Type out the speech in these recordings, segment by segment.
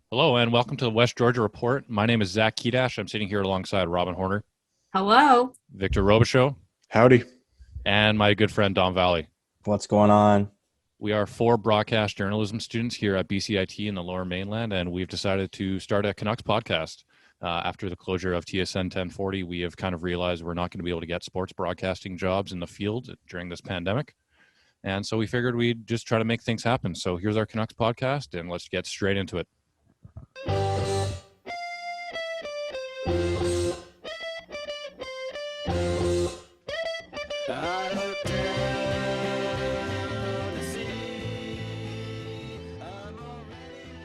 Hello and welcome to the West Georgia Report. My name is Zach Kedash. I'm sitting here alongside Robin Horner, Hello. Victor Robichaux, Howdy. and my good friend Don Valley. What's going on? We are four broadcast journalism students here at BCIT in the Lower Mainland, and we've decided to start a Canucks podcast. After the closure of TSN 1040, we have kind of realized we're not going to be able to get sports broadcasting jobs in the field during this pandemic. And so we figured we'd just try to make things happen. So here's our Canucks podcast, and let's get straight into it.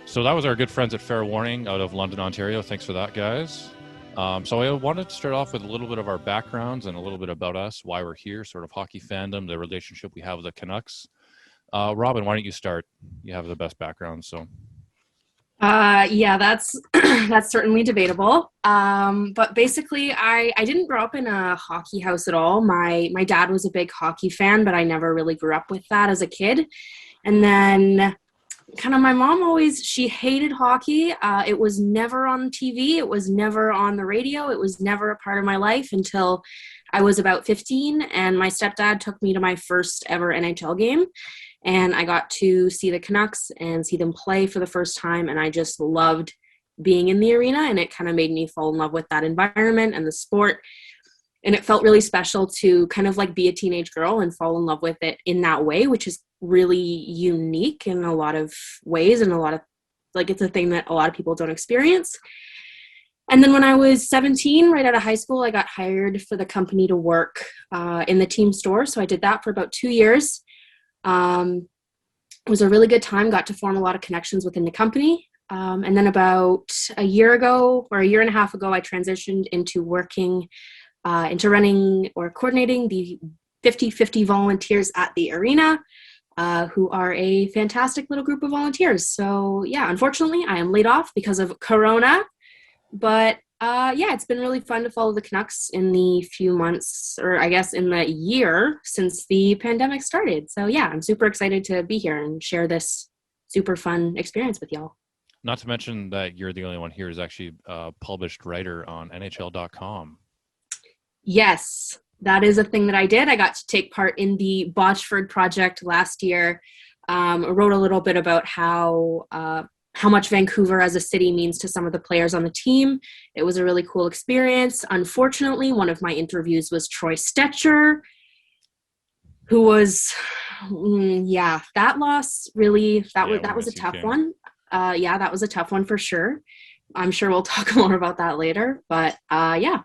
So that was our good friends at Fair Warning out of London, Ontario. Thanks for that, guys. So I wanted to start off with a little bit of our backgrounds and a little bit about us, why we're here, sort of hockey fandom, the relationship we have with the Canucks. Robin, why don't you start? You have the best background, so. Yeah, that's that's certainly debatable. But basically, I didn't grow up in a hockey house at all. My dad was a big hockey fan, but I never really grew up with that as a kid. And then kind of my mom she hated hockey. It was never on TV. It was never on the radio. It was never a part of my life until I was about 15, and my stepdad took me to my first ever NHL game. And I got to see the Canucks and see them play for the first time. And I just loved being in the arena. And it kind of made me fall in love with that environment and the sport. And it felt really special to kind of like be a teenage girl and fall in love with it in that way, which is really unique in a lot of ways. And it's a thing that a lot of people don't experience. And then when I was 17, right out of high school, I got hired for the company to work in the team store. So I did that for about 2 years. It was a really good time, got to form a lot of connections within the company. And then about a year and a half ago, I transitioned into working, into running or coordinating the 50/50 volunteers at the arena, who are a fantastic little group of volunteers. So yeah, unfortunately, I am laid off because of Corona, but yeah, it's been really fun to follow the Canucks in the few months, or I guess in the year since the pandemic started. So yeah, I'm super excited to be here and share this super fun experience with y'all. Not to mention that you're the only one here who's actually a published writer on NHL.com. Yes, that is a thing that I did. I got to take part in the Botchford project last year. I wrote a little bit about how much Vancouver as a city means to some of the players on the team. It was a really cool experience. Unfortunately, one of my interviews was Troy Stetcher, who was, that loss really, that was a tough one. Yeah, that was a tough one for sure. I'm sure we'll talk more about that later, but yeah.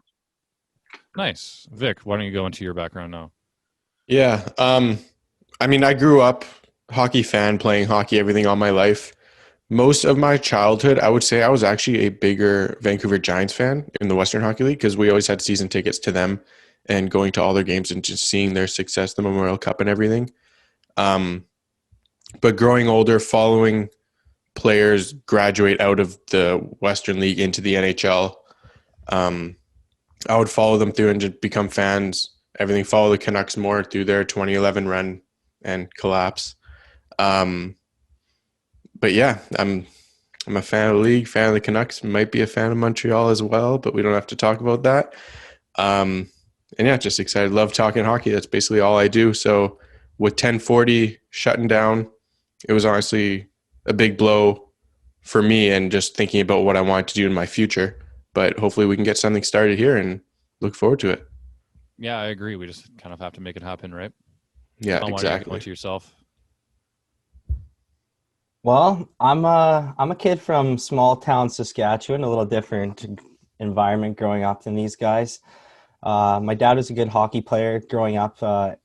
Nice. Vic, why don't you go into your background now? Yeah. I grew up hockey fan, playing hockey, everything all my life. Most of my childhood, I would say I was actually a bigger Vancouver Giants fan in the Western Hockey League because we always had season tickets to them and going to all their games and just seeing their success, the Memorial Cup and everything. But growing older, following players graduate out of the Western League into the NHL, I would follow them through and just become fans. Everything, follow the Canucks more through their 2011 run and collapse. But yeah, I'm a fan of the league, fan of the Canucks, might be a fan of Montreal as well, but we don't have to talk about that. And yeah, just excited. Love talking hockey. That's basically all I do. So with 1040 shutting down, it was honestly a big blow for me and just thinking about what I wanted to do in my future. But hopefully we can get something started here and look forward to it. Yeah, I agree. We just kind of have to make it happen, right? Yeah, Tom, exactly. why don't you go into yourself? Well, I'm a kid from small town Saskatchewan, a little different environment growing up than these guys. My dad was a good hockey player growing up.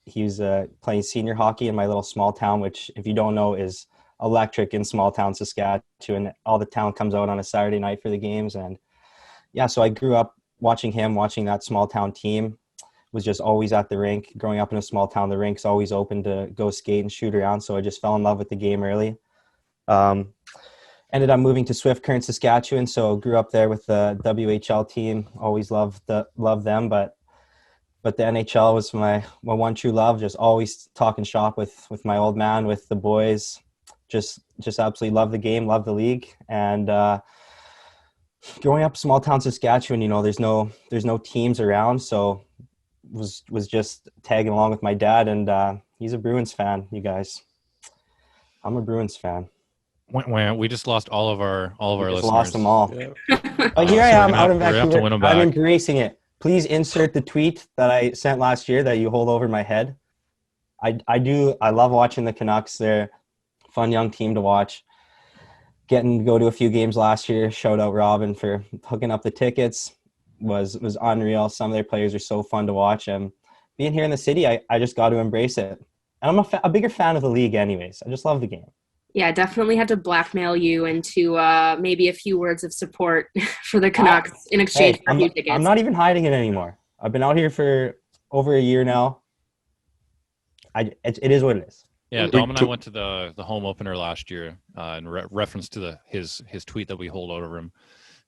He was playing senior hockey in my little small town, which, if you don't know, is electric in small town Saskatchewan. All the town comes out on a Saturday night for the games. And yeah, so I grew up watching that small town team. Was just always at the rink. Growing up in a small town, the rink's always open to go skate and shoot around. So I just fell in love with the game early. Ended up moving to Swift Current, Saskatchewan. So grew up there with the WHL team. Always loved them, but the NHL was my one true love. Just always talking shop with my old man, with the boys. Just just absolutely love the game, love the league, and growing up small town Saskatchewan, there's no teams around, so was just tagging along with my dad, and he's a Bruins fan. You guys, I'm a Bruins fan. We just lost all of our Just listeners. lost them all. Yeah. But here I So am out in we're gonna have to Vancouver. win them I'm back. embracing it. Please insert the tweet that I sent last year that you hold over my head. I love watching the Canucks. They're a fun young team to watch. Getting to go to a few games last year. Shout out Robin for hooking up the tickets. Was unreal. Some of their players are so fun to watch. And being here in the city, I just got to embrace it. And I'm a bigger fan of the league anyways. I just love the game. Yeah, definitely had to blackmail you into maybe a few words of support for the Canucks in exchange for a few tickets. I'm not even hiding it anymore. I've been out here for over a year now. It is what it is. Yeah, Dom and I went to the home opener last year in reference to his tweet that we hold over him,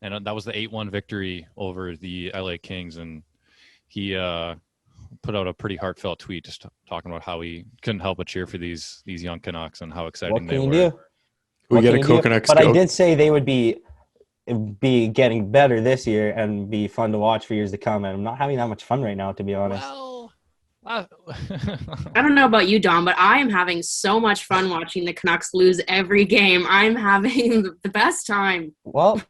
and that was the 8-1 victory over the LA Kings, and he put out a pretty heartfelt tweet just talking about how he couldn't help but cheer for these young Canucks and how exciting they were. What can you do? We get a coconut. But I did say they would be getting better this year and be fun to watch for years to come, and I'm not having that much fun right now, to be honest. Well, I don't know about you, Dom, but I am having so much fun watching the Canucks lose every game. I'm having the best time. Well,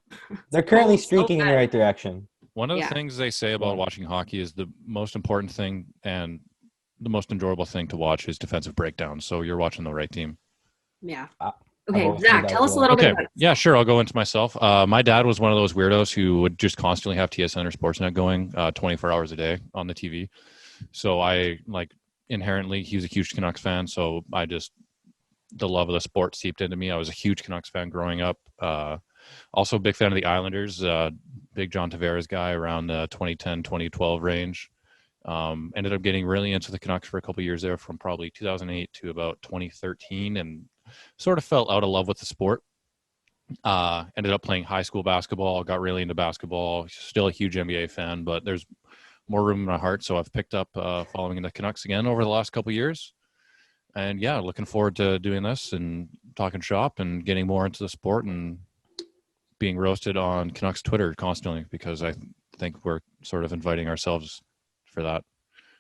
they're currently So streaking in the good. right direction. one of the things they say about watching hockey is the most important thing and the most enjoyable thing to watch is defensive breakdowns. So you're watching the right team. Yeah. I've Okay, always said Zach, that tell as us a well. little bit Okay, about it. yeah, sure. I'll go into myself. My dad was one of those weirdos who would just constantly have TSN or Sportsnet going 24 hours a day on the TV. So I inherently, he was a huge Canucks fan. So the love of the sport seeped into me. I was a huge Canucks fan growing up. Also a big fan of the Islanders, big John Tavares guy around the 2010, 2012 range. Ended up getting really into the Canucks for a couple of years there from probably 2008 to about 2013 and sort of fell out of love with the sport. Ended up playing high school basketball, got really into basketball, still a huge NBA fan, but there's more room in my heart. So I've picked up following the Canucks again over the last couple of years. And yeah, looking forward to doing this and talking shop and getting more into the sport and being roasted on Canucks Twitter constantly because I think we're sort of inviting ourselves for that.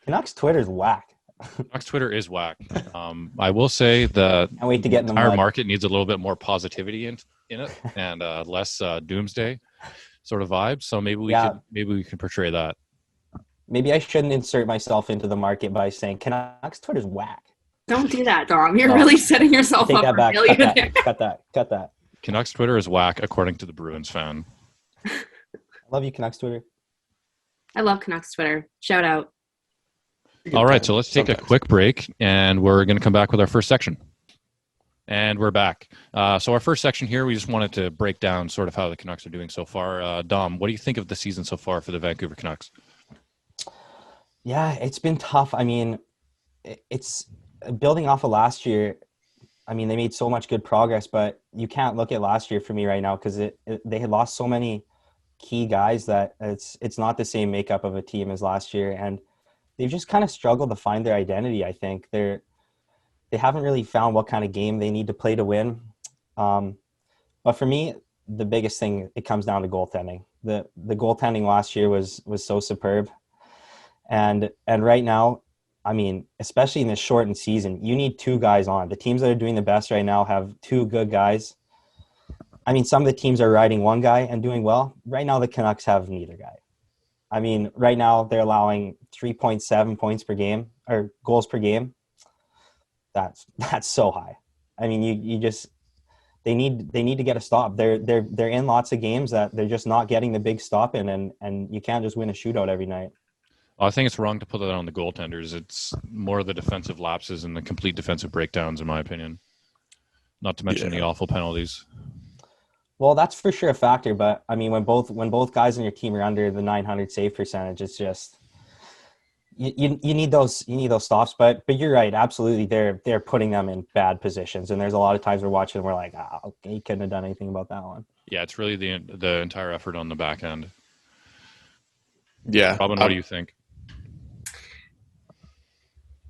Canucks Twitter's whack. Canucks Twitter is whack. I will say that Can't wait to get in the entire mud. market needs a little bit more positivity in it and less doomsday sort of vibes. So maybe we can portray that. Maybe I shouldn't insert myself into the market by saying Canucks Twitter's whack. Don't do that, Dom. You're really setting yourself Take up that for back. failure there. Cut that. Canucks Twitter is whack, according to the Bruins fan. I love you, Canucks Twitter. I love Canucks Twitter. Shout out. All right, so let's take a quick break, and we're going to come back with our first section. And we're back. So our first section here, we just wanted to break down sort of how the Canucks are doing so far. Dom, what do you think of the season so far for the Vancouver Canucks? Yeah, it's been tough. I mean, it's building off of last year. I mean, they made so much good progress, but you can't look at last year for me right now because they had lost so many key guys that it's not the same makeup of a team as last year, and they've just kind of struggled to find their identity. I think they haven't really found what kind of game they need to play to win. But for me, the biggest thing, it comes down to goaltending. The goaltending last year was so superb. And right now, I mean, especially in this shortened season, you need two guys on. The teams that are doing the best right now have two good guys. I mean, some of the teams are riding one guy and doing well. Right now, the Canucks have neither guy. I mean, right now they're allowing 3.7 points per game or goals per game. That's so high. I mean, you just they need to get a stop. They're in lots of games that they're just not getting the big stop in, and you can't just win a shootout every night. I think it's wrong to put that on the goaltenders. It's more the defensive lapses and the complete defensive breakdowns, in my opinion. Not to mention the awful penalties. Well, that's for sure a factor, but I mean, when both guys on your team are under the 900 save percentage, it's just you need those stops. But you're right, absolutely, they're putting them in bad positions, and there's a lot of times we're watching and we're like, okay, you couldn't have done anything about that one. Yeah, it's really the entire effort on the back end. Yeah, Robin, what do you think?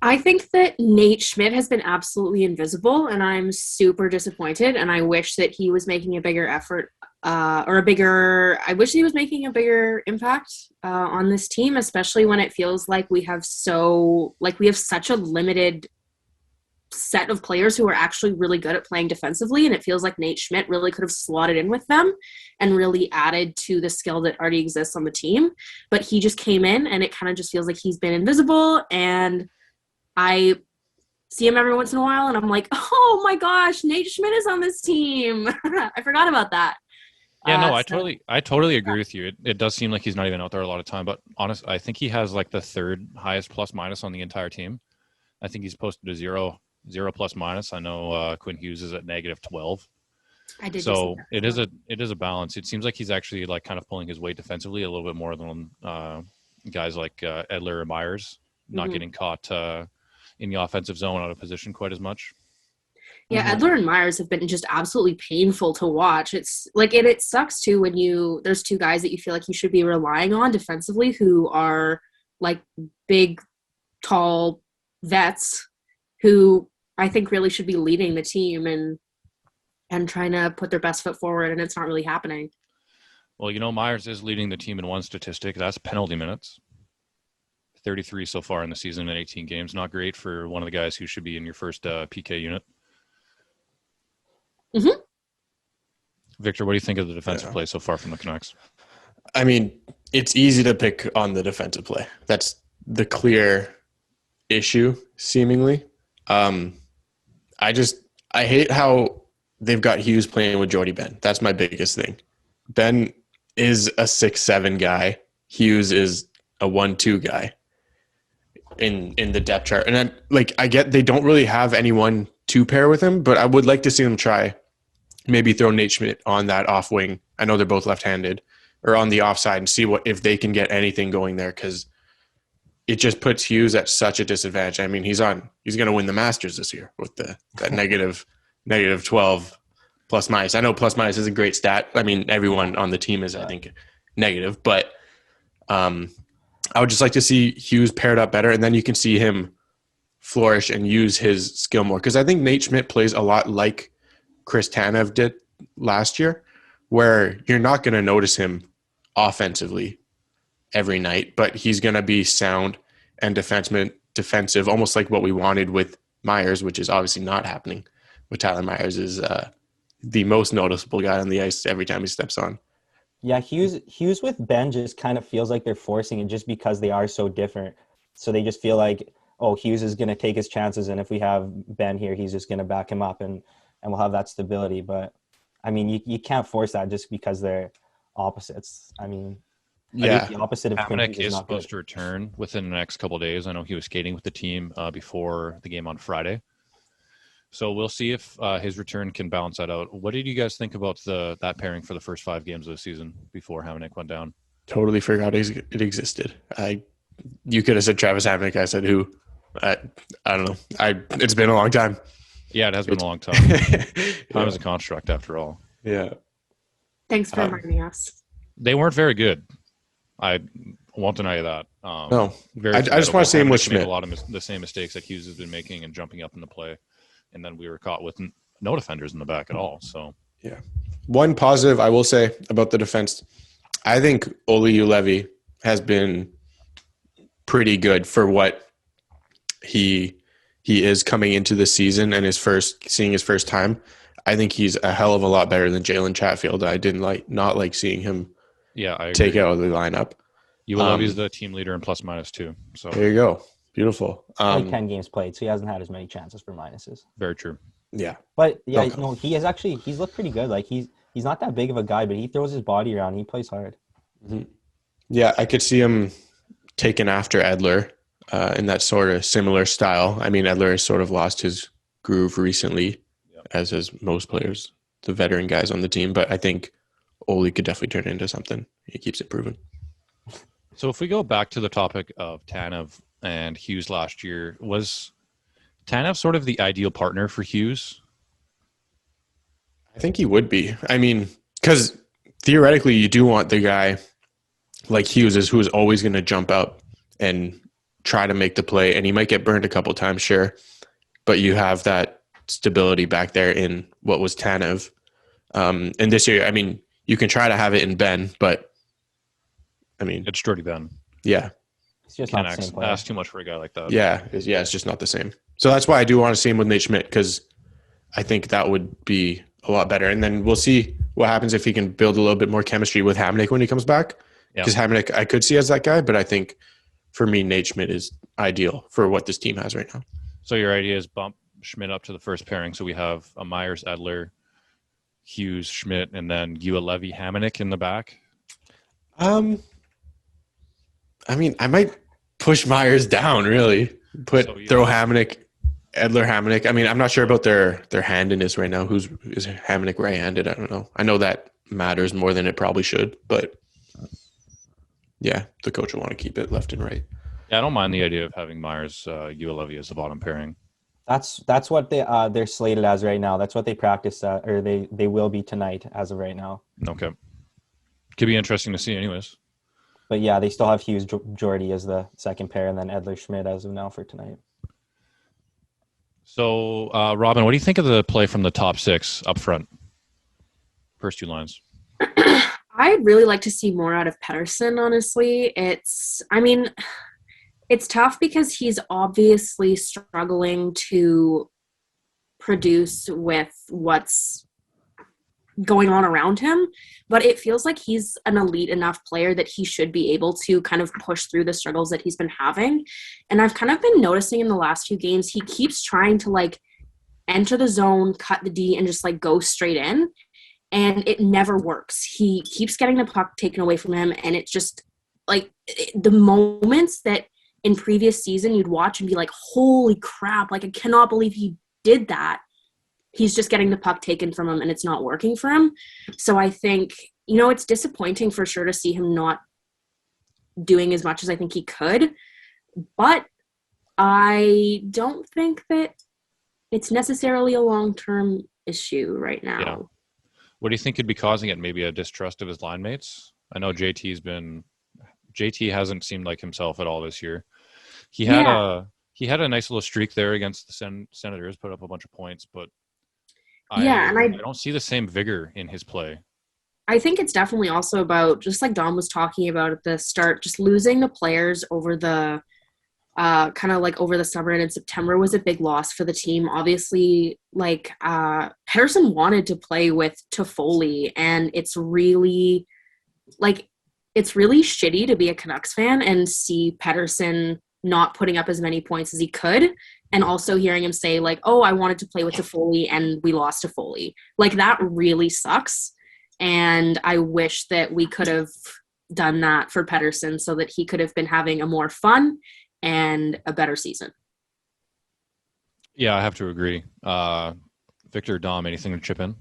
I think that Nate Schmidt has been absolutely invisible, and I'm super disappointed. And I wish that he was making a bigger effort, I wish he was making a bigger impact on this team, especially when it feels like we have such a limited set of players who are actually really good at playing defensively, and it feels like Nate Schmidt really could have slotted in with them and really added to the skill that already exists on the team. But he just came in, and it kind of just feels like he's been invisible, and I see him every once in a while, and I'm like, oh my gosh, Nate Schmidt is on this team. I forgot about that. Yeah, no, I totally agree with you. It does seem like he's not even out there a lot of time, but honestly, I think he has like the third highest plus minus on the entire team. I think he's posted a zero plus minus. I know Quinn Hughes is at -12. I did. So it is a balance. It seems like he's actually like kind of pulling his weight defensively a little bit more than guys like Edler and Myers, not getting caught in the offensive zone out of position quite as much. Yeah, Edler and Myers have been just absolutely painful to watch. It's like it sucks too when there's two guys that you feel like you should be relying on defensively who are like big, tall vets who I think really should be leading the team and trying to put their best foot forward, and it's not really happening. Well, Myers is leading the team in one statistic. That's penalty minutes. 33 so far in the season in 18 games. Not great for one of the guys who should be in your first PK unit. Mm-hmm. Victor, what do you think of the defensive play so far from the Canucks? I mean, it's easy to pick on the defensive play. That's the clear issue, seemingly. I hate how they've got Hughes playing with Jordy Ben. That's my biggest thing. Ben is a 6'7" guy. Hughes is a 1-2 guy in the depth chart. And I get they don't really have anyone to pair with him, but I would like to see them try maybe throw Nate Schmidt on that off wing. I know they're both left-handed, or on the offside, and see if they can get anything going there, because it just puts Hughes at such a disadvantage. I mean, he's going to win the Masters this year with that negative 12 plus minus. I know plus minus is a great stat. I mean, everyone on the team is, I think, negative, but I would just like to see Hughes paired up better, and then you can see him flourish and use his skill more. Because I think Nate Schmidt plays a lot like Chris Tanev did last year, where you're not going to notice him offensively every night, but he's going to be sound and defensive, almost like what we wanted with Myers, which is obviously not happening. With Tyler Myers is the most noticeable guy on the ice every time he steps on. Yeah, Hughes with Ben just kind of feels like they're forcing it just because they are so different. So they just feel like, oh, Hughes is going to take his chances, and if we have Ben here, he's just going to back him up, and we'll have that stability. But, I mean, you can't force that just because they're opposites. I mean, yeah, the opposite of Hamannik is supposed to return within the next couple of days. I know he was skating with the team before the game on Friday. So we'll see if his return can balance that out. What did you guys think about that pairing for the first 5 games of the season before Hamannik went down? Totally forgot it existed. You could have said Travis Hamannik. I said who? I don't know. It's been a long time. Yeah, it has been a long time. Time is a construct, after all. Yeah. Thanks for reminding us. They weren't very good. I won't deny you that. No, I just want to see him with Schmidt. A lot of the same mistakes that Hughes has been making and jumping up in the play, and then we were caught with no defenders in the back at all. So yeah, one positive I will say about the defense, I think Olli Juolevi has been pretty good for what he is coming into the season and seeing his first time. I think he's a hell of a lot better than Jalen Chatfield. I didn't not like seeing him. Yeah, I take out of the lineup. Juolevi's the team leader in plus minus too. So there you go. Beautiful. Only 10 games played, so he hasn't had as many chances for minuses. Very true. Yeah. But yeah, he's looked pretty good. Like he's not that big of a guy, but he throws his body around. He plays hard. Mm-hmm. Yeah, I could see him taken after Edler in that sort of similar style. I mean, Edler has sort of lost his groove recently, as has most players, the veteran guys on the team. But I think Oli could definitely turn into something. He keeps improving. So if we go back to the topic of Tanev and Hughes last year, was Tanev sort of the ideal partner for Hughes? I think he would be. I mean, because theoretically you do want the guy like Hughes who is always going to jump up and try to make the play, and he might get burned a couple times, sure, but you have that stability back there in what was Tanev. And this year, I mean, you can try to have it in Ben, but I mean, It's Jordy Ben. yeah, It's just not the Canucks. same player. That's too much for a guy like that. it's just not the same. So that's why I do want to see him with Nate Schmidt, because I think that would be a lot better. And then we'll see what happens if he can build a little bit more chemistry with Hamonic when he comes back. Because Hamonic, I could see as that guy, but I think for me, Nate Schmidt is ideal for what this team has right now. So your idea is bump Schmidt up to the first pairing. So we have a Myers, Edler, Hughes, Schmidt, and then Levy, Hamonic in the back. I mean, I might push Myers down, really. Throw Hamonic, Edler, Hamonic. I mean, I'm not sure about their handedness right now. Is Hamonic right-handed? I don't know. I know that matters more than it probably should, but yeah, the coach will want to keep it left and right. Yeah, I don't mind the idea of having Myers, Levy as the bottom pairing. That's what they're slated as right now. That's what they practice at, or they will be tonight as of right now. Okay. Could be interesting to see anyways. But yeah, they still have Hughes Jordy as the second pair, and then Edler Schmidt as of now for tonight. So, Robin, what do you think of the play from the top six up front? First two lines. I'd really like to see more out of Pettersson, honestly. It's tough because he's obviously struggling to produce with what's going on around him, but it feels like he's an elite enough player that he should be able to kind of push through the struggles that he's been having. And I've kind of been noticing in the last few games, he keeps trying to like enter the zone, cut the D, and just like go straight in. And it never works. He keeps getting the puck taken away from him. And it's just like the moments that in previous season you'd watch and be like, holy crap, like I cannot believe he did that. He's just getting the puck taken from him and it's not working for him. So I think, it's disappointing for sure to see him not doing as much as I think he could. But I don't think that it's necessarily a long-term issue right now. Yeah. What do you think could be causing it? Maybe a distrust of his line mates? I know JT hasn't seemed like himself at all this year. He had a nice little streak there against the Senators, put up a bunch of points, but I don't see the same vigor in his play. I think it's definitely also about, just like Dom was talking about at the start, just losing the players over the kind of like over the summer and in September was a big loss for the team. Obviously, like Pettersson wanted to play with Toffoli, and it's really shitty to be a Canucks fan and see Pettersson not putting up as many points as he could, and also hearing him say like, oh, I wanted to play with Toffoli and we lost Toffoli. Like that really sucks. And I wish that we could have done that for Pettersson so that he could have been having a more fun and a better season. Yeah, I have to agree. Victor, Dom, anything to chip in?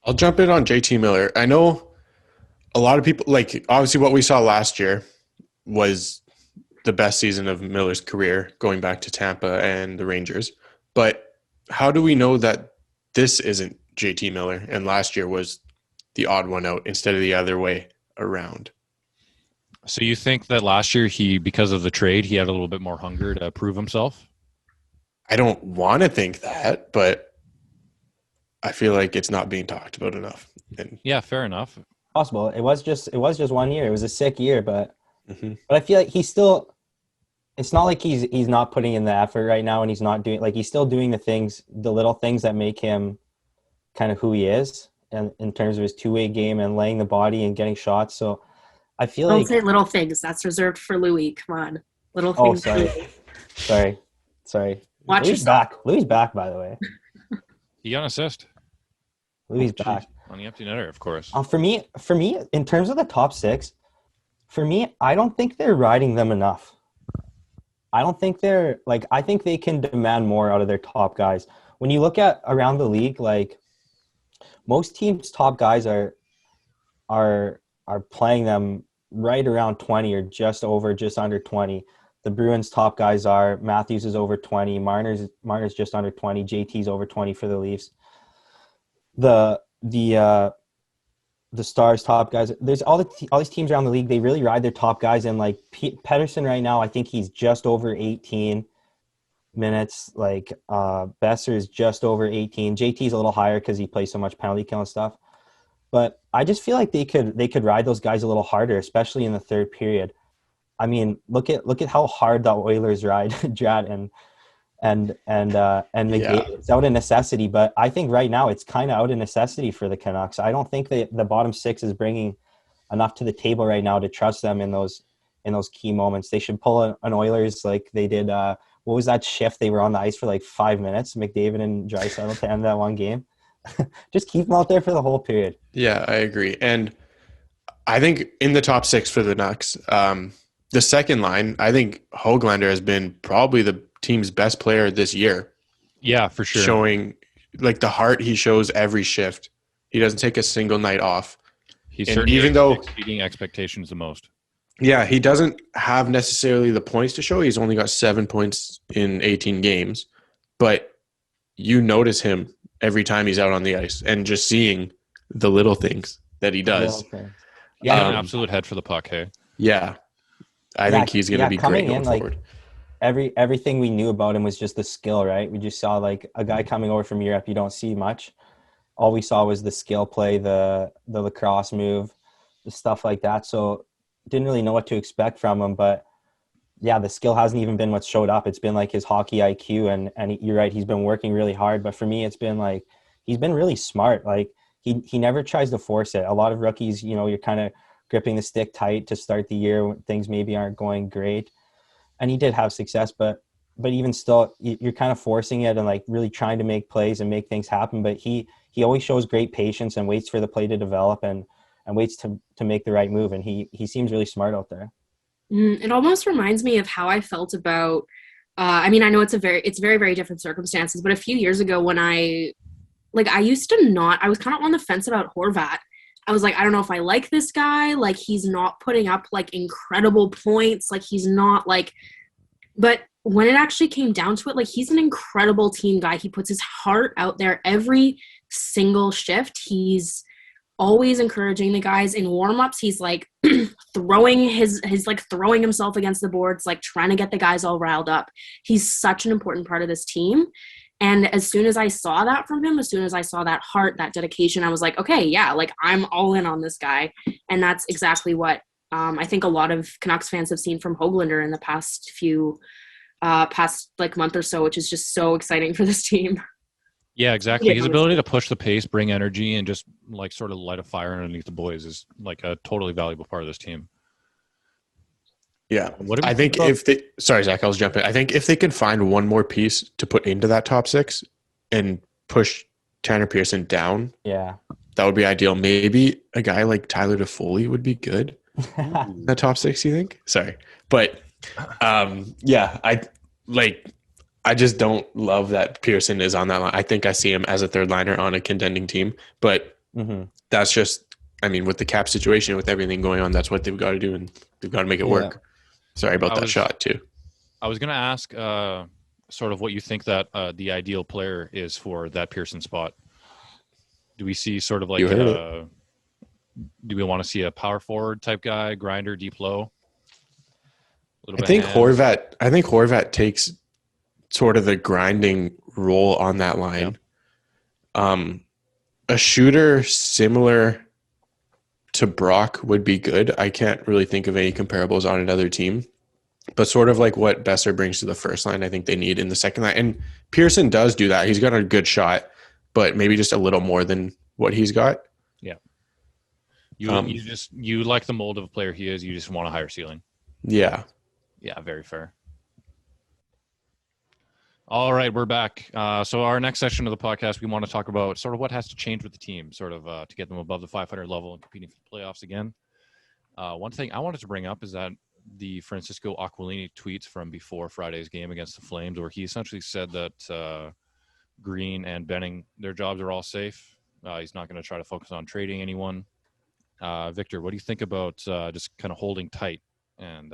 I'll jump in on JT Miller. I know a lot of people, like obviously what we saw last year was the best season of Miller's career, going back to Tampa and the Rangers. But how do we know that this isn't JT Miller and last year was the odd one out instead of the other way around? So you think that last year because of the trade, he had a little bit more hunger to prove himself? I don't want to think that, but I feel like it's not being talked about enough. And yeah, fair enough. Possible. It was just 1 year. It was a sick year, but I feel like he's still. It's not like he's not putting in the effort right now, and he's not doing he's still doing the little things that make him kind of who he is, and in terms of his two-way game and laying the body and getting shots. So I feel Don't say little things. That's reserved for Louis. Come on, little things. Oh, sorry. Watch Louis back. Louis back, by the way. He got an assist. Louis back on the empty netter, of course. For me, in terms of the top six, I don't think they're riding them enough. I don't think they're I think they can demand more out of their top guys. When you look at around the league, most teams' top guys are playing them right around 20 or just under 20. The Bruins' top guys are Matthews is over 20, Marner's just under 20, JT's over 20 for the Leafs. The the Stars top guys. There's all these teams around the league. They really ride their top guys, and like Pedersen right now, I think he's just over 18 minutes. Like Besser is just over 18. JT's a little higher because he plays so much penalty kill and stuff. But I just feel like they could ride those guys a little harder, especially in the third period. I mean, look at how hard the Oilers ride Drat and McDavid. It's out of necessity, but I think right now it's kind of out of necessity for the Canucks. I don't think that the bottom six is bringing enough to the table right now to trust them in those key moments. They should pull an Oilers like they did. What was that shift? They were on the ice for like 5 minutes, McDavid and Draisaitl, to end that one game. Just keep them out there for the whole period. Yeah, I agree. And I think in the top six for the Canucks, the second line, I think Höglander has been probably the team's best player this year. Yeah, for sure. Showing like the heart he shows every shift. He doesn't take a single night off. He's and certainly even though exceeding expectations the most. Yeah, he doesn't have necessarily the points to show. He's only got 7 points in 18 games, but you notice him every time he's out on the ice, and just seeing the little things that he does. Yeah, an absolute head for the puck. Hey. Yeah, I think he's going to be great going forward. Everything we knew about him was just the skill, right? We just saw like a guy coming over from Europe. You don't see much. All we saw was the skill play, the lacrosse move, the stuff like that. So didn't really know what to expect from him. But yeah, the skill hasn't even been what showed up. It's been like his hockey IQ, and you're right, he's been working really hard. But for me, it's been like he's been really smart. Like he never tries to force it. A lot of rookies, you're kind of gripping the stick tight to start the year when things maybe aren't going great. And he did have success, but even still, you're kind of forcing it and like really trying to make plays and make things happen. But he always shows great patience and waits for the play to develop and waits to make the right move. And he seems really smart out there. It almost reminds me of how I felt about, I mean, I know it's very, very different circumstances, but a few years ago when I was kind of on the fence about Horvat. I was like, I don't know if I like this guy. Like, he's not putting up like incredible points. Like, he's not like, but when it actually came down to it, like, he's an incredible team guy. He puts his heart out there every single shift. He's always encouraging the guys in warm-ups. He's like throwing himself against the boards, like trying to get the guys all riled up. He's such an important part of this team. And as soon as I saw that from him, as soon as I saw that heart, that dedication, I was like, okay, yeah, like I'm all in on this guy. And that's exactly what I think a lot of Canucks fans have seen from Höglander in the past month or so, which is just so exciting for this team. Yeah, exactly. His ability to push the pace, bring energy, and just like sort of light a fire underneath the boys is like a totally valuable part of this team. Yeah, I think sorry, Zach, I was jumping. I think if they can find one more piece to put into that top six and push Tanner Pearson down, that would be ideal. Maybe a guy like Tyler Toffoli would be good in the top six, you think? Sorry. But I just don't love that Pearson is on that line. I think I see him as a third liner on a contending team, but that's just, I mean, with the cap situation, with everything going on, that's what they've got to do, and they've got to make it work. Sorry about that shot too. I was going to ask sort of what you think that the ideal player is for that Pearson spot. Do we see sort of like do we want to see a power forward type guy, grinder, deep low? I think Horvat takes sort of the grinding role on that line. Yeah. A shooter similar to Brock would be good. I can't really think of any comparables on another team, but sort of like what Besser brings to the first line, I think they need in the second line. And Pearson does do that. He's got a good shot, but maybe just a little more than what he's got. Yeah. You like the mold of a player he is. You just want a higher ceiling. Yeah. Yeah. Very fair. All right, we're back. So our next section of the podcast, we want to talk about sort of what has to change with the team, sort of to get them above the 500 level and competing for the playoffs again. One thing I wanted to bring up is that the Francisco Aquilini tweets from before Friday's game against the Flames, where he essentially said that Green and Benning, their jobs are all safe. He's not going to try to focus on trading anyone. Victor, what do you think about just kind of holding tight and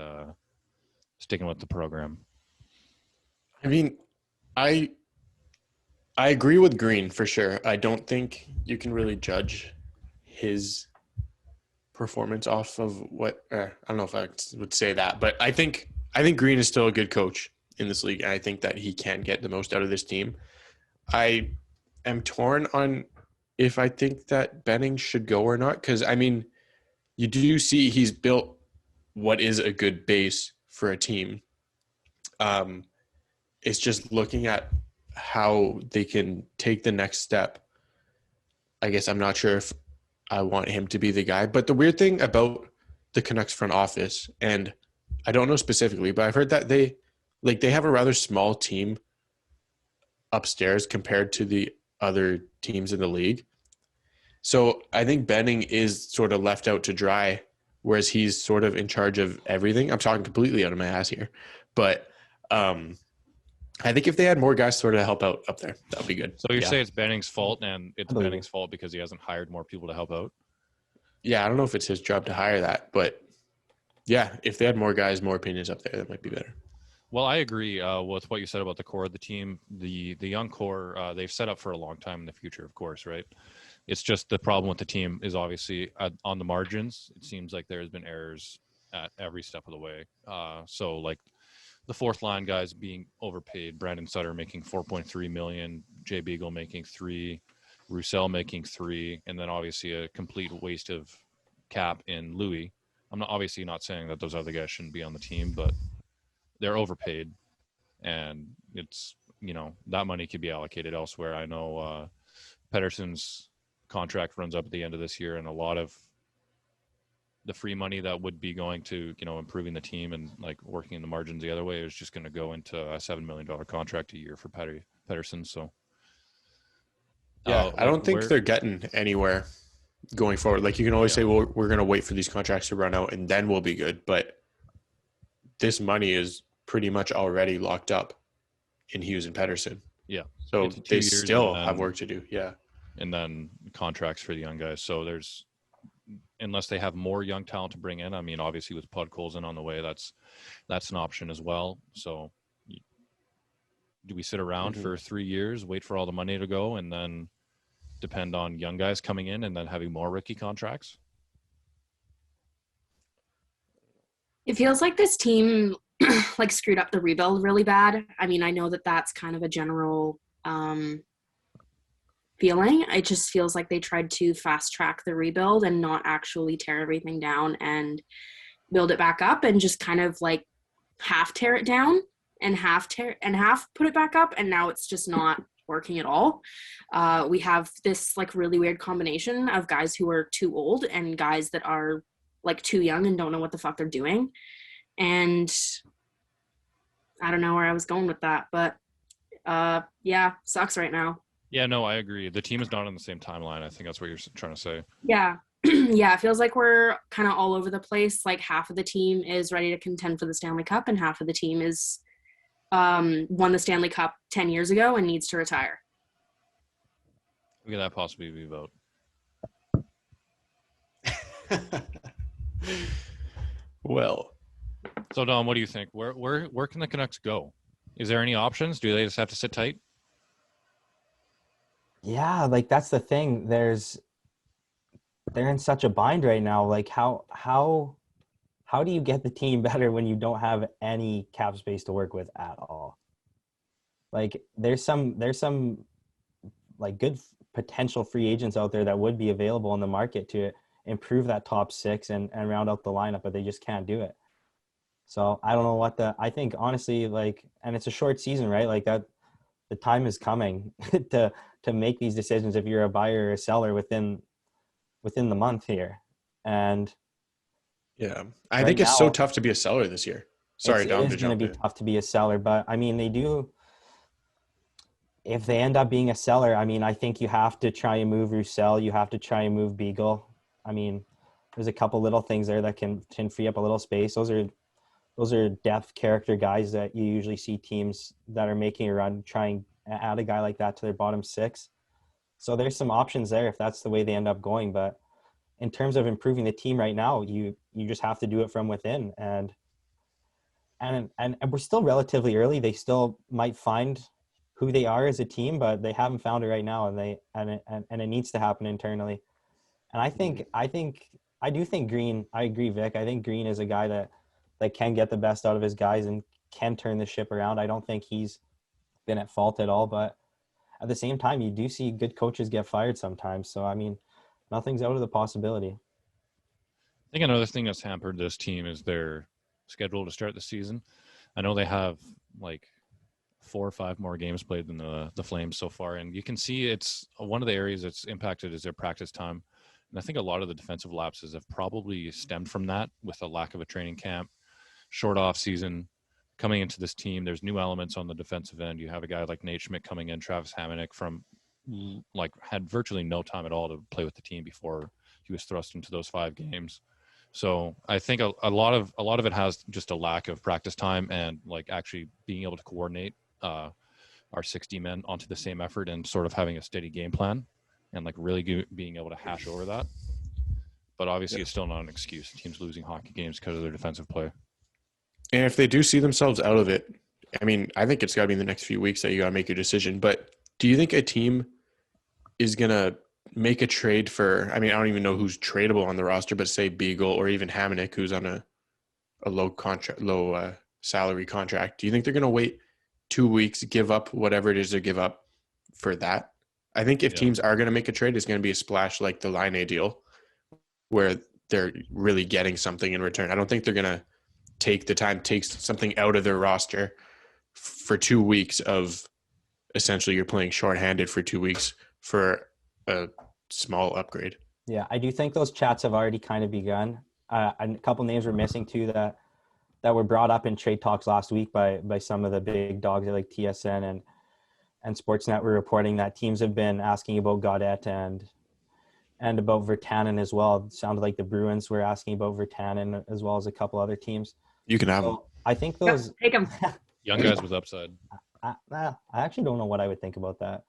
sticking with the program? I mean, I agree with Green for sure. I don't think you can really judge his performance off of what I don't know if I would say that, but I think Green is still a good coach in this league, and I think that he can get the most out of this team. I am torn on if I think that Benning should go or not, because I mean, you do see he's built what is a good base for a team. It's just looking at how they can take the next step. I guess I'm not sure if I want him to be the guy. But the weird thing about the Canucks front office, and I don't know specifically, but I've heard that they have a rather small team upstairs compared to the other teams in the league. So I think Benning is sort of left out to dry, whereas he's sort of in charge of everything. I'm talking completely out of my ass here. But I think if they had more guys sort of help out up there, that would be good. So you say it's Benning's fault, and it's Benning's fault because he hasn't hired more people to help out? Yeah, I don't know if it's his job to hire that, but yeah, if they had more guys, more opinions up there, that might be better. Well, I agree with what you said about the core of the team. The young core, they've set up for a long time in the future, of course, right? It's just the problem with the team is obviously on the margins. It seems like there's been errors at every step of the way. So like the fourth line guys being overpaid, Brandon Sutter making $4.3 million, Jay Beagle making $3 million, Roussel making $3 million, and then obviously a complete waste of cap in Louis. I'm obviously not saying that those other guys shouldn't be on the team, but they're overpaid, and it's, that money could be allocated elsewhere. I know Pettersson's contract runs up at the end of this year, and a lot of the free money that would be going to, improving the team and like working in the margins the other way is just going to go into a $7 million contract a year for Pettersson. So yeah, I don't think they're getting anywhere going forward. Like you can always say, well, we're going to wait for these contracts to run out and then we'll be good. But this money is pretty much already locked up in Hughes and Pettersson. Yeah. So they still have work to do. Yeah. And then contracts for the young guys. So unless they have more young talent to bring in, I mean, obviously with Podkolzin on the way, that's an option as well. So do we sit around for 3 years, wait for all the money to go, and then depend on young guys coming in and then having more rookie contracts? It feels like this team like screwed up the rebuild really bad. I mean, I know that that's kind of a general feeling. It just feels like they tried to fast track the rebuild and not actually tear everything down and build it back up, and just kind of like half tear it down and half put it back up, and now it's just not working at all. We have this like really weird combination of guys who are too old and guys that are like too young and don't know what the fuck they're doing. And I don't know where I was going with that, but yeah, sucks right now. Yeah, no, I agree. The team is not on the same timeline. I think that's what you're trying to say. Yeah. Yeah, it feels like we're kind of all over the place. Like half of the team is ready to contend for the Stanley Cup and half of the team is won the Stanley Cup 10 years ago and needs to retire. Look at that possibly be vote. Well, so Dom, what do you think? Where can the Canucks go? Is there any options? Do they just have to sit tight? Yeah, like that's the thing. They're in such a bind right now. Like how do you get the team better when you don't have any cap space to work with at all? Like there's some like good potential free agents out there that would be available in the market to improve that top six and round out the lineup, but they just can't do it. So I don't know I think honestly, like, and it's a short season, right? Like that the time is coming to make these decisions if you're a buyer or a seller within the month here. And yeah, I think it's so tough to be a seller this year. Sorry, Dom, it is going to be tough to be a seller, but I mean, if they end up being a seller, I mean, I think you have to try and move Roussel. You have to try and move Beagle. I mean, there's a couple little things there that can free up a little space. Those are depth character guys that you usually see teams that are making a run try and add a guy like that to their bottom six. So there's some options there if that's the way they end up going. But in terms of improving the team right now, you just have to do it from within. And we're still relatively early. They still might find who they are as a team, but they haven't found it right now, and it needs to happen internally. And I think I do think Green. I agree, Vic. I think Green is a guy that can get the best out of his guys and can turn the ship around. I don't think he's been at fault at all, but at the same time, you do see good coaches get fired sometimes. So I mean, nothing's out of the possibility. I think another thing that's hampered this team is their schedule to start the season. I know they have like 4 or 5 more games played than the Flames so far, and you can see it's one of the areas that's impacted is their practice time. And I think a lot of the defensive lapses have probably stemmed from that, with a lack of a training camp, short off season. Coming into this team, there's new elements on the defensive end. You have a guy like Nate Schmidt coming in, Travis Hamonic from like had virtually no time at all to play with the team before he was thrust into those 5 games. So I think a lot of it has just a lack of practice time and like actually being able to coordinate our 60 men onto the same effort and sort of having a steady game plan and like really being able to hash over that. But obviously, It's still not an excuse. Teams losing hockey games because of their defensive play. And if they do see themselves out of it, I mean, I think it's got to be in the next few weeks that you got to make your decision. But do you think a team is going to make a trade for, I mean, I don't even know who's tradable on the roster, but say Beagle or even Hamonic, who's on a low salary contract. Do you think they're going to wait 2 weeks, give up whatever it is they give up for that? I think if teams are going to make a trade, it's going to be a splash like the Line A deal where they're really getting something in return. I don't think they're going to take the time, take something out of their roster for 2 weeks of essentially you're playing shorthanded for 2 weeks for a small upgrade. Yeah, I do think those chats have already kind of begun. And a couple names were missing too that were brought up in trade talks last week by some of the big dogs like TSN and Sportsnet were reporting that teams have been asking about Gaudette and about Virtanen as well. It sounded like the Bruins were asking about Virtanen as well as a couple other teams. You can have them. I think those Take them. Young guys with upside. I actually don't know what I would think about that.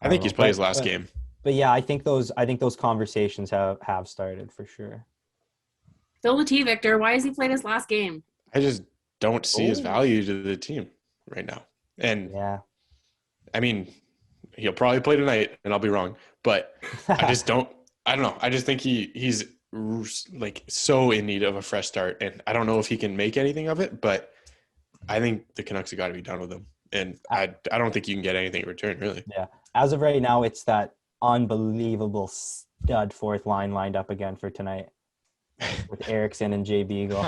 I think he's played his last game. But yeah, I think those conversations have started for sure. Fill the tea, Victor. Why has he played his last game? I just don't see his value to the team right now. And yeah, I mean, he'll probably play tonight, and I'll be wrong. But I just don't. I don't know. I just think he's like so in need of a fresh start, and I don't know if he can make anything of it. But I think the Canucks have got to be done with him, and I don't think you can get anything in return, really. Yeah. As of right now, it's that unbelievable stud fourth line lined up again for tonight with Eriksson and Jay Beagle.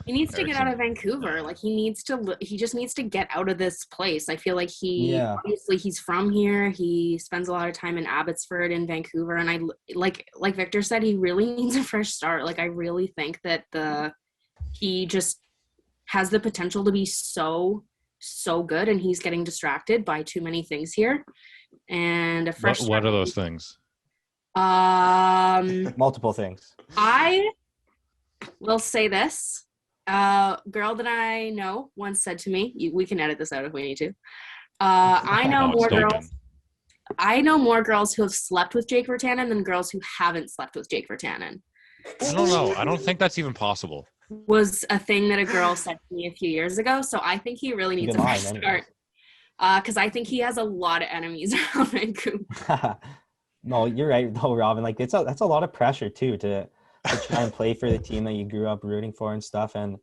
He needs to get out of Vancouver. Like he just needs to get out of this place. I feel like obviously he's from here. He spends a lot of time in Abbotsford in Vancouver. And I like Victor said, he really needs a fresh start. Like I really think that he just has the potential to be so good, and he's getting distracted by too many things here. And a fresh What are those things? Multiple things. I will say this. Girl that I know once said to me, we can edit this out if we need to. I know more girls who have slept with Jake Virtanen than girls who haven't slept with Jake Virtanen. I don't know. I don't think that's even possible. Was a thing that a girl said to me a few years ago. So I think he really needs a fresh start. Because I think he has a lot of enemies around Vancouver. No, you're right though, Robin. Like that's a lot of pressure too to try and play for the team that you grew up rooting for and stuff, and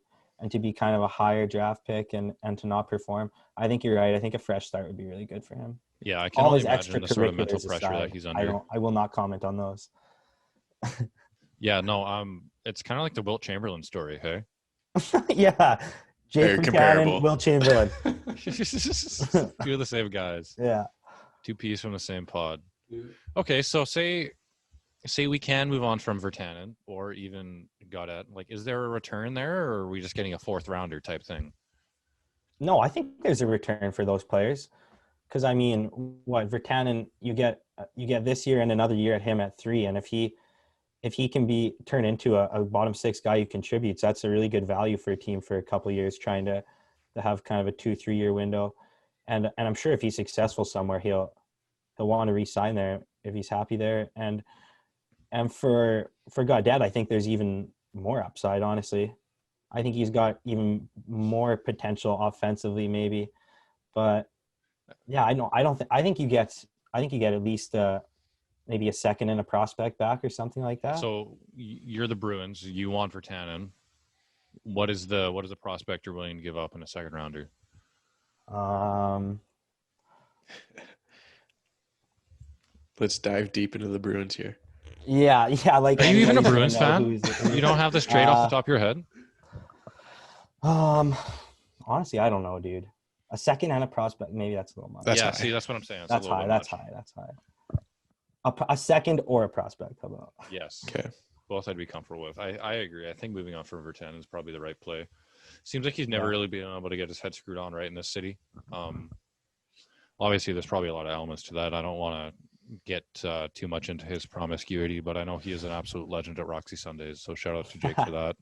to be kind of a higher draft pick and to not perform. I think you're right. I think a fresh start would be really good for him. Yeah, I can only imagine the sort of mental pressure that he's under. I will not comment on those. Yeah, no, it's kind of like the Wilt Chamberlain story, hey? Yeah. Jake Virtanen, Wilt Chamberlain. Two of the same guys. Yeah. Two peas from the same pod. Okay, so say we can move on from Virtanen or even Gaudette. Like, is there a return there, or are we just getting a fourth rounder type thing? No, I think there's a return for those players. Because I mean, what Virtanen, you get this year and another year at him at 3, and if he can be turned into a bottom 6 guy who contributes, that's a really good value for a team for a couple of years, trying to have kind of a 2-3 year window. And I'm sure if he's successful somewhere, he'll want to re-sign there if he's happy there. And for Gaudette, I think there's even more upside, honestly. I think he's got even more potential offensively, maybe. But yeah, I think you get at least maybe a second and a prospect back or something like that. So you're the Bruins. You want Virtanen. What is the prospect you're willing to give up in a second rounder? Let's dive deep into the Bruins here. Yeah. Like, Are you even a anybody's Bruins gonna fan? know You don't have this straight off the top of your head? Honestly, I don't know, dude. A second and a prospect, maybe that's a little much. That's yeah, high. see, that's what I'm saying. It's That's a little high. bit That's much. high. That's high. A second or a prospect. How about? Yes. Okay. Both I'd be comfortable with. I agree. I think moving on from Virtanen is probably the right play. Seems like he's never Yeah. really been able to get his head screwed on right in this city. Obviously, there's probably a lot of elements to that. I don't want to get too much into his promiscuity, but I know he is an absolute legend at Roxy Sundays. So shout out to Jake for that.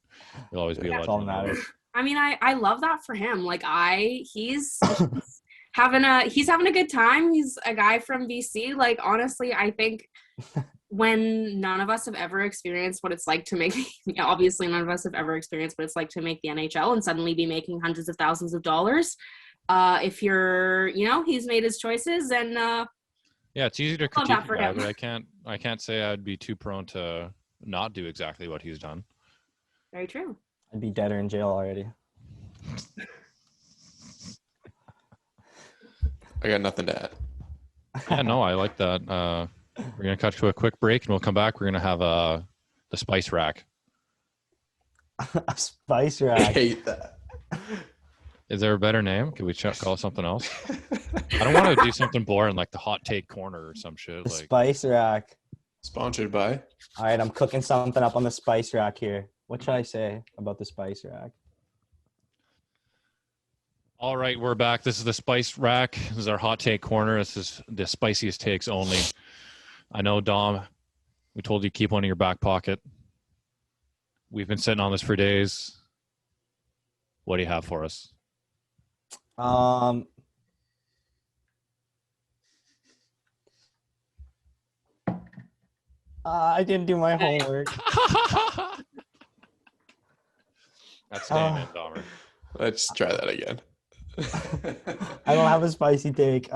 He'll always be a That's all legend. that matters. I mean, I love that for him. Like he's having a good time. He's a guy from BC. Like, honestly, I think when none of us have ever experienced what it's like to make, obviously none of us have ever experienced what it's like to make the NHL and suddenly be making hundreds of thousands of dollars. If you're, he's made his choices, and Yeah, it's easy to love that critique for a guy, him. but I can't say I'd be too prone to not do exactly what he's done. Very true. I'd be dead or in jail already. I got nothing to add. Yeah, no, I like that. We're gonna cut to a quick break, and we'll come back. We're gonna have the spice rack. A spice I rack. hate that. Is there a better name? Can we call it something else? I don't want to do something boring like the hot take corner or some shit. The Like, spice rack. Sponsored by. All right, I'm cooking something up on the spice rack here. What should I say about the spice rack? all right, we're back. This is the spice rack. This is our hot take corner. This is the spiciest takes only. I know, Dom. We told you to keep one in your back pocket. We've been sitting on this for days. What do you have for us? I didn't do my homework. That's staying in, Dahmer. Let's try that again. I don't have a spicy take. Do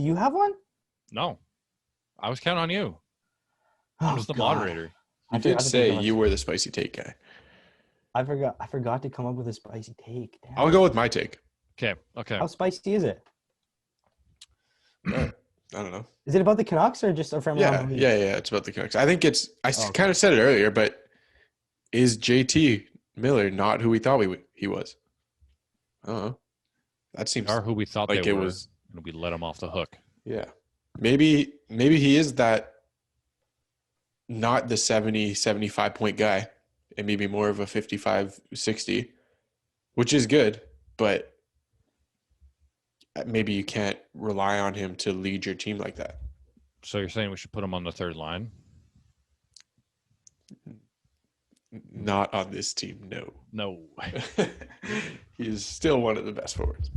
you have one? No, I was counting on you. I'm just the moderator. You did say you were the spicy take guy. I forgot to come up with a spicy take. Damn. I'll go with my take. Okay. How spicy is it? I don't know. Is it about the Canucks or just from around the league? Yeah. It's about the Canucks. I think kind of said it earlier, but is JT Miller not who we thought he was? I don't know. That seems Are who we thought like they it were, was. and we let him off the hook. Yeah. Maybe he is that, not the 70, 75 point guy, and maybe more of a 55, 60, which is good, but maybe you can't rely on him to lead your team like that. So you're saying we should put him on the third line? Not on this team, no. No. He is still one of the best forwards.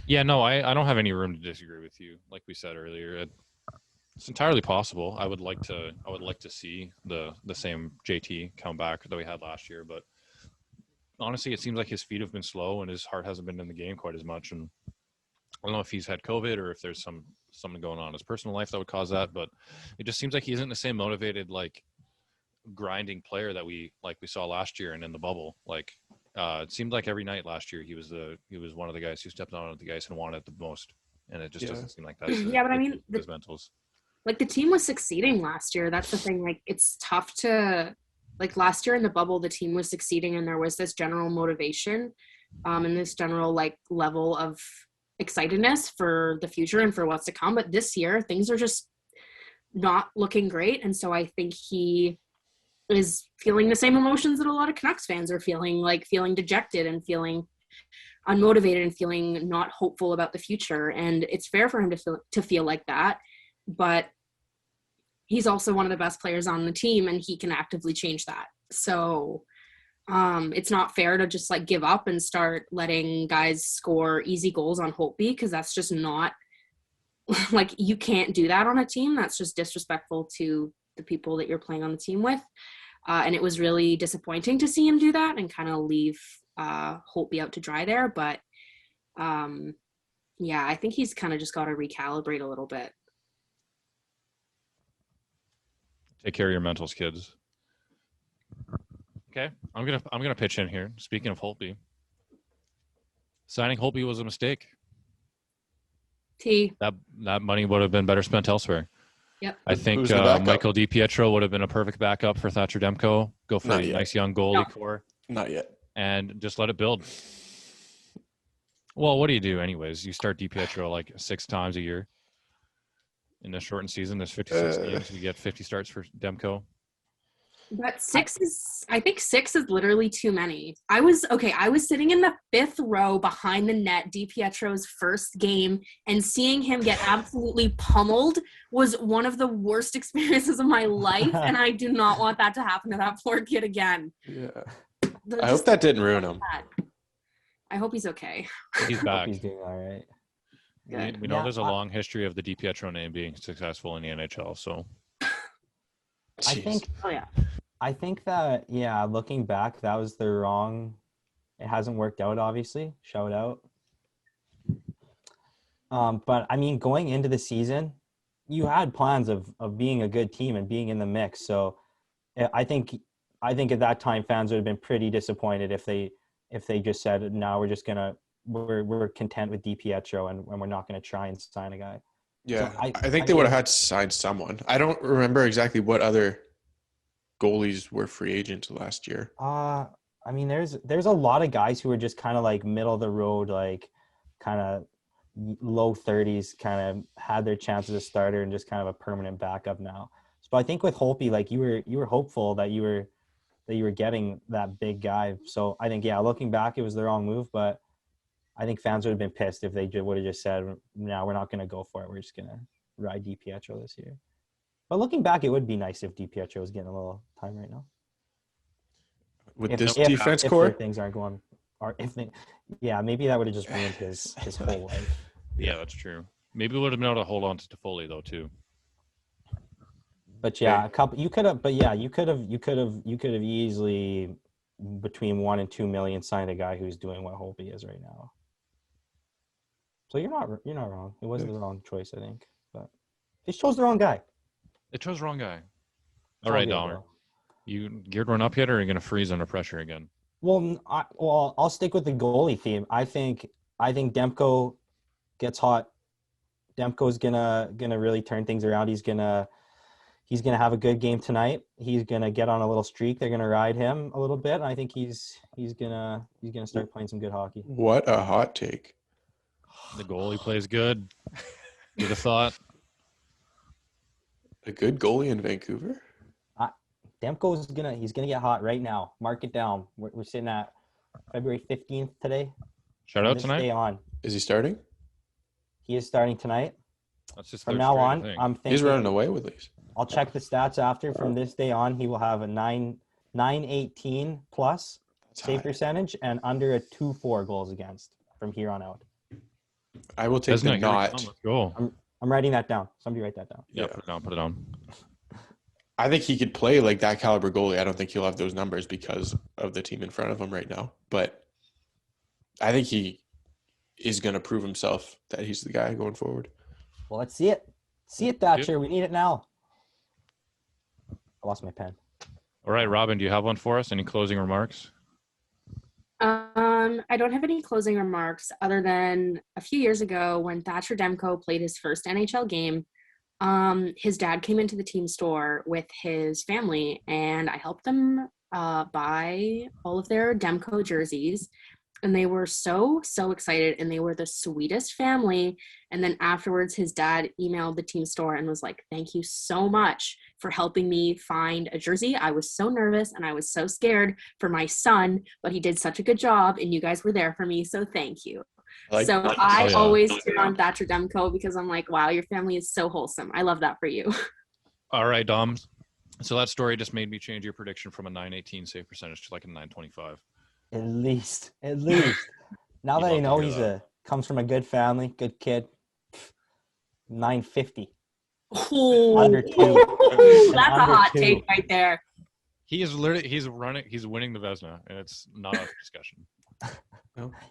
Yeah, no, I don't have any room to disagree with you. Like we said earlier, it's entirely possible. I would like to see the same JT come back that we had last year, but honestly, it seems like his feet have been slow and his heart hasn't been in the game quite as much. And I don't know if he's had COVID or if there's something going on in his personal life that would cause that, but it just seems like he isn't the same motivated, like grinding player that we saw last year and in the bubble. Like it seemed like every night last year he was one of the guys who stepped on the ice and wanted it the most, and it just doesn't seem like that's Yeah, but I mean, his mentals. Like, the team was succeeding last year. That's the thing. Like, it's tough to, like, last year in the bubble, the team was succeeding and there was this general motivation and this general, like, level of excitedness for the future and for what's to come. But this year, things are just not looking great. And so I think he is feeling the same emotions that a lot of Canucks fans are feeling, like feeling dejected and feeling unmotivated and feeling not hopeful about the future. And it's fair for him to feel like that. But he's also one of the best players on the team and he can actively change that. So it's not fair to just like give up and start letting guys score easy goals on Holtby, because that's just not, like, you can't do that on a team. That's just disrespectful to the people that you're playing on the team with. And it was really disappointing to see him do that and kind of leave Holtby out to dry there. But yeah, I think he's kind of just got to recalibrate a little bit. Take care of your mentals, kids. Okay, I'm gonna pitch in here. Speaking of Holtby, signing Holtby was a mistake. That money would have been better spent elsewhere. Yep. I think Who's the backup? Michael DiPietro would have been a perfect backup for Thatcher Demko. Go for Not a yet. nice young goalie core. Not yet. And just let it build. Well, what do you do anyways? You start DiPietro like 6 times a year. In the shortened season, there's 56 games. You get 50 starts for Demko. But I think 6 is literally too many. I was sitting in the 5th row behind the net, DiPietro's first game, and seeing him get absolutely pummeled was one of the worst experiences of my life, and I do not want that to happen to that poor kid again. Yeah. I hope that didn't ruin him. I hope he's okay. He's back. He's doing all right. We know there's a long history of the DiPietro name being successful in the NHL, so. I think. Oh yeah. I think that, yeah, looking back, that was the wrong. It hasn't worked out, obviously. Shout out. But I mean, going into the season, you had plans of being a good team and being in the mix. So I think at that time fans would have been pretty disappointed if they just said, no, we're content with DiPietro and we're not going to try and sign a guy. Yeah, So I think they would have had to sign someone. I don't remember exactly what other goalies were free agents last year. I mean, there's a lot of guys who are just kind of like middle of the road, like kind of low 30s, kind of had their chance as a starter and just kind of a permanent backup now. So I think with Holtby, like you were hopeful that you were getting that big guy. So I think, yeah, looking back, it was the wrong move, but I think fans would have been pissed if they would have just said, no, we're not going to go for it. We're just going to ride DiPietro this year. But looking back, it would be nice if DiPietro was getting a little time right now. With this defense core? If things aren't going, or if they, yeah, maybe that would have just ruined his whole life. Yeah, that's true. Maybe we would have been able to hold on to Toffoli though too. But yeah, you could have easily between 1 and 2 million signed a guy who's doing what Holtby is right now. So you're not wrong. It was the wrong choice, I think, but they chose the wrong guy. It chose the wrong guy. All right, Dahmer. You geared one up yet, or are you going to freeze under pressure again? Well, I'll stick with the goalie theme. I think Demko gets hot. Demko's gonna really turn things around. He's gonna have a good game tonight. He's gonna get on a little streak. They're gonna ride him a little bit. And I think he's gonna start playing some good hockey. What a hot take! The goalie plays good. You'd have thought. A good goalie in Vancouver? Demko's he's gonna get hot right now. Mark it down. We're sitting at February 15th today. Shout out tonight. Stay on. Is he starting? He is starting tonight. That's just from now on. I'm thinking he's running away with these. I'll check the stats after. From this day on, he will have a 918 plus save percentage and under a 2.4 goals against from here on out. I will take the not. Let's go. I'm writing that down. Somebody write that down. Yeah, put it on. I think he could play like that caliber goalie. I don't think he'll have those numbers because of the team in front of him right now. But I think he is going to prove himself that he's the guy going forward. Well, let's see it. See it, Thatcher. We need it now. I lost my pen. All right, Robin, do you have one for us? Any closing remarks? I don't have any closing remarks other than a few years ago when Thatcher Demko played his first NHL game. His dad came into the team store with his family, and I helped them buy all of their Demko jerseys. And they were so excited, and they were the sweetest family. And then afterwards, his dad emailed the team store and was like, "Thank you so much for helping me find a jersey. I was so nervous and I was so scared for my son, but he did such a good job, and you guys were there for me, so thank you." I always turn on Thatcher Demko because I'm like, wow, your family is so wholesome. I love that for you. All right, Dom. So that story just made me change your prediction from a 918 save percentage to like a 925. At least. Now that I know comes from a good family, good kid. 950. Oh, under 2. That's a hot take right there. He's winning the Vezina, and it's not a discussion.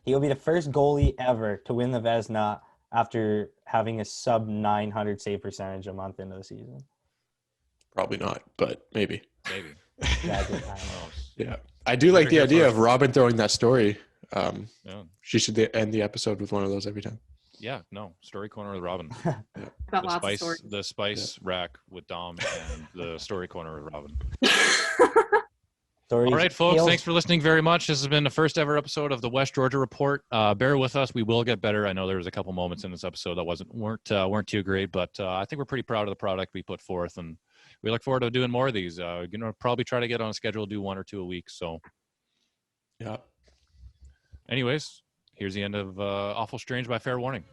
He will be the first goalie ever to win the Vezina after having a sub 900 save percentage a month into the season. Probably not, but maybe. Maybe. Yeah, good Who time. knows? Yeah. I do like the Here idea first. of Robin throwing that story. Yeah. She should end the episode with one of those every time. Yeah, no. Story corner with Robin. Got lots of stories. The spice rack with Dom and the story corner with Robin. Stories, All right, folks. tales. Thanks for listening very much. This has been the first ever episode of the West Georgia Report. Bear with us. We will get better. I know there was a couple moments in this episode that weren't too great, but I think we're pretty proud of the product we put forth, and we look forward to doing more of these. Probably try to get on a schedule, do 1 or 2 a week. So, Yeah. anyways, here's the end of Awful Strange by Fair Warning.